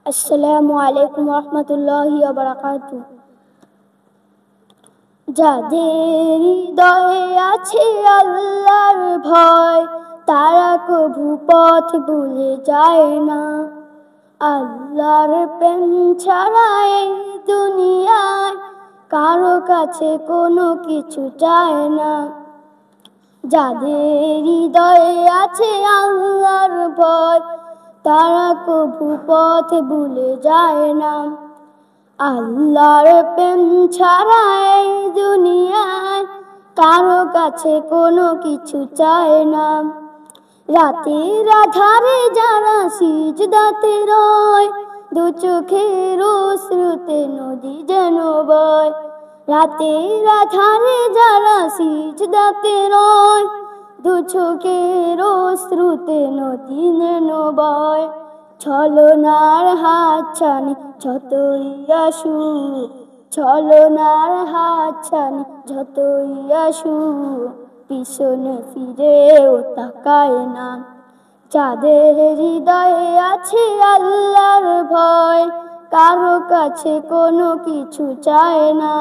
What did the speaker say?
আসসালামু আলাইকুম রহমতুল্লাহি ওয়া বারাকাতুহু। যাদের হৃদয়ে আছে আল্লাহর ভয়, তারা কভু পথ ভুলে যায় না। আল্লাহর প্রেম ছাড়া এই দুনিয়ায় কারো কাছে কোনো কিছু চায় না। যাদের হৃদয়ে আছে আল্লাহর ভয়, তারা কভু পথ ভুলে যায় না। আল্লাহর প্রেম ছাড়া এই দুনিয়ায় কারো কাছে কোনো কিছু চায় না। রাতের আধারে যারা সিজদাতে রয়, দু চোখের অশ্রুতে নদী যেন বয়। রাতের আধারে যারা সিজদাতে রয়, দু চোখের অশ্রুতে নদী যেন বয়। ছলনার হাতছানি যতই আসুক, ছলনার হাতছানি যতই আসুক, পিছনে ফিরেও তাকায় না। যাদের হৃদয়ে আছে আল্লাহর ভয়, কারো কাছে কোনো কিছু চায় না।